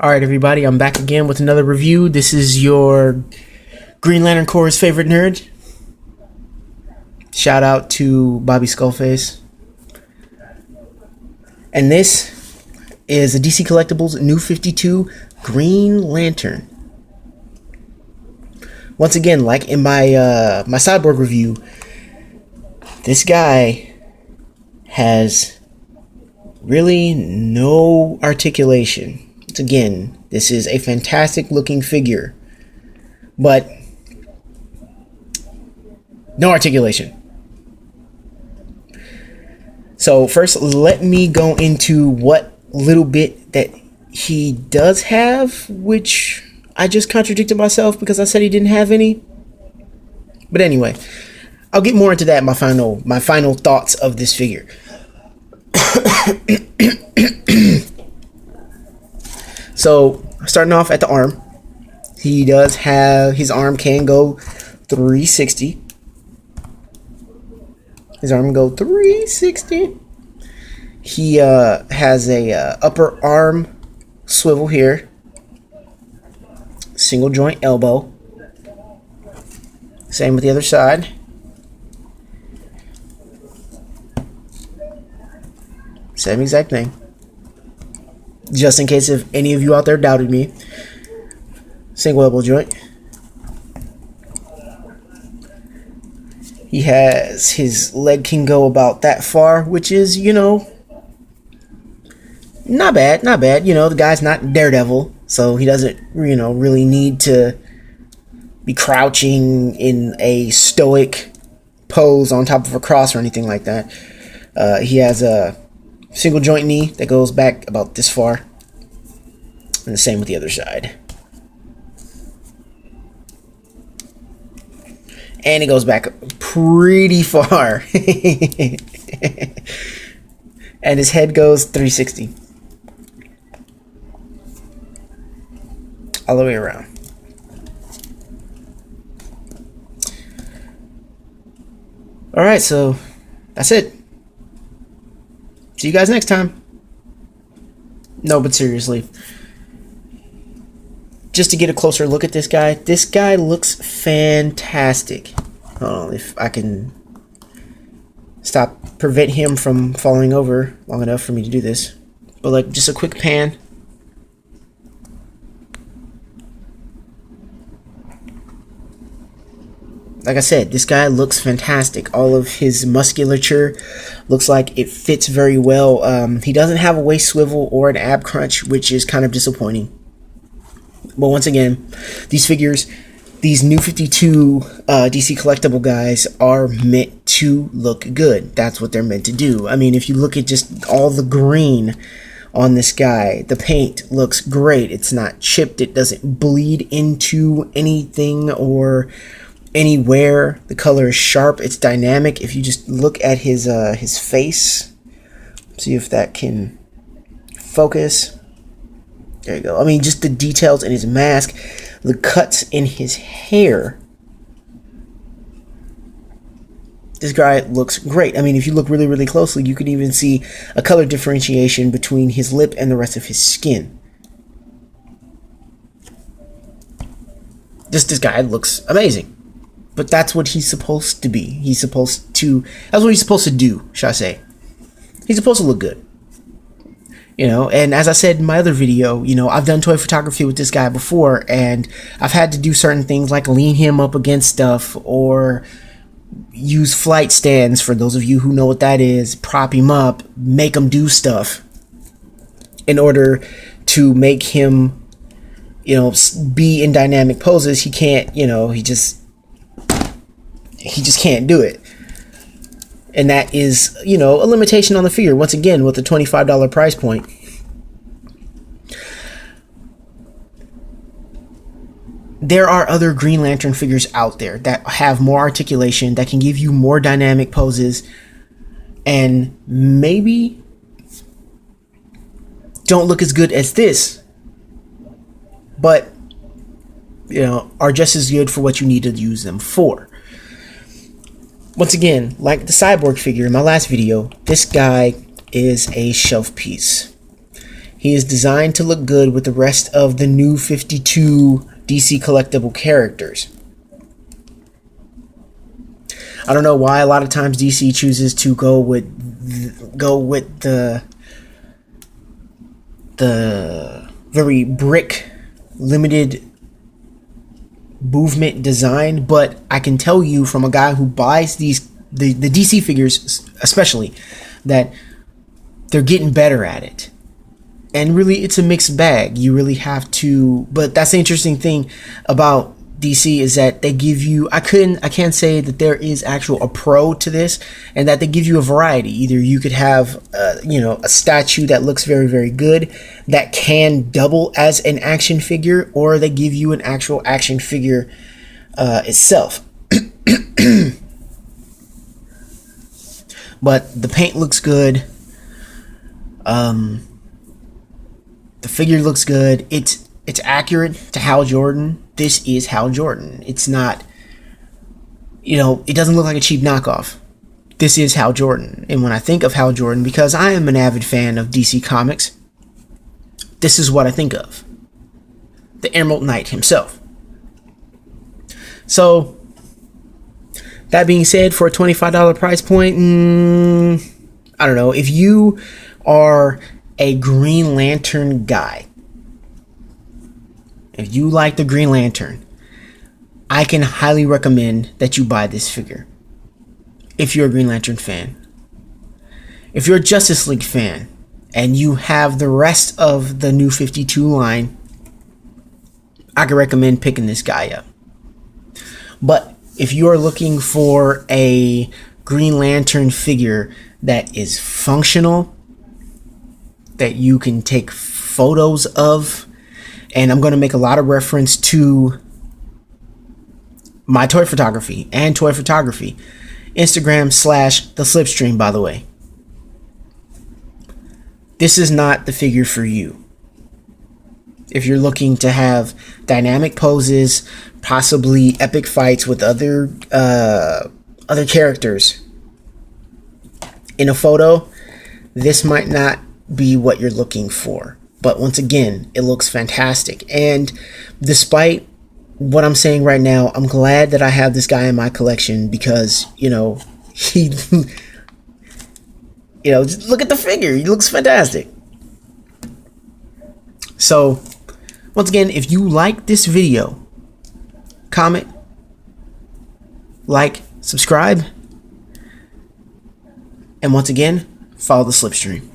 Alright everybody, I'm back again with another review. This is your Green Lantern Corps' favorite nerd. Shout out to Bobby Skullface. And this is a DC Collectibles New 52 Green Lantern. Once again, like in my my Cyborg review, this guy has really no articulation. Again, this is a fantastic looking figure, but no articulation. So first, let me go into what little bit that he does have, which I just contradicted myself because I said he didn't have any. But anyway, I'll get more into that in my final thoughts of this figure. So, starting off at the arm, he does have, his arm can go 360. His arm can go 360. He has a upper arm swivel here. Single joint elbow. Same with the other side. Same exact thing. Just in case if any of you out there doubted me. Single elbow joint. He has, his leg can go about that far, which is, you know, not bad, not bad. You know, the guy's not Daredevil, so he doesn't, you know, really need to be crouching in a stoic pose on top of a cross or anything like that. He has a single joint knee that goes back about this far. And the same with the other side. And it goes back pretty far. And his head goes 360. All the way around. Alright, so that's it. See you guys next time. No, but seriously, just to get a closer look at this guy looks fantastic. Hold on, if I can prevent him from falling over long enough for me to do this. But like, just a quick pan. Like I said, this guy looks fantastic. All of his musculature looks like it fits very well. He doesn't have a waist swivel or an ab crunch, which is kind of disappointing. But once again, these figures, these new 52 DC collectible guys are meant to look good. That's what they're meant to do. I mean, if you look at just all the green on this guy, the paint looks great. It's not chipped. It doesn't bleed into anything or anywhere. The color is sharp. It's dynamic. If you just look at his face, see if that can focus. There you go. I mean, just the details in his mask, the cuts in his hair. This guy looks great. I mean, if you look really, really closely, you can even see a color differentiation between his lip and the rest of his skin. This guy looks amazing. But that's what he's supposed to be. That's what he's supposed to do, shall I say. He's supposed to look good. You know, and as I said in my other video, you know, I've done toy photography with this guy before, and I've had to do certain things like lean him up against stuff or use flight stands, for those of you who know what that is, prop him up, make him do stuff in order to make him, you know, be in dynamic poses. He can't, you know, he just can't do it. And that is, you know, a limitation on the figure. Once again, with the $25 price point. There are other Green Lantern figures out there that have more articulation, that can give you more dynamic poses, and maybe don't look as good as this, but, you know, are just as good for what you need to use them for. Once again, like the Cyborg figure in my last video, this guy is a shelf piece. He is designed to look good with the rest of the new 52 DC collectible characters. I don't know why a lot of times DC chooses to go with the very brick limited movement design, but I can tell you from a guy who buys the DC figures especially, that they're getting better at it. And really, it's a mixed bag. You really have to, but that's the interesting thing about DC is that they give you, I can't say that there is actual a pro to this, and that they give you a variety. Either you could have a statue that looks very, very good that can double as an action figure, or they give you an actual action figure itself. But the paint looks good. The figure looks good. It's accurate to Hal Jordan. This is Hal Jordan. It's not, it doesn't look like a cheap knockoff. This is Hal Jordan. And when I think of Hal Jordan, because I am an avid fan of DC Comics, this is what I think of. The Emerald Knight himself. So, that being said, for a $25 price point, I don't know. If you are a Green Lantern guy, if you like the Green Lantern, I can highly recommend that you buy this figure. If you're a Green Lantern fan. If you're a Justice League fan and you have the rest of the new 52 line, I can recommend picking this guy up. But if you are looking for a Green Lantern figure that is functional, that you can take photos of, and I'm going to make a lot of reference to my toy photography and toy photography. Instagram / the Slipstream, by the way. This is not the figure for you. If you're looking to have dynamic poses, possibly epic fights with other characters in a photo, this might not be what you're looking for. But once again, it looks fantastic. And despite what I'm saying right now, I'm glad that I have this guy in my collection because, he, just look at the figure. He looks fantastic. So, once again, if you like this video, comment, like, subscribe, and once again, follow the Slipstream.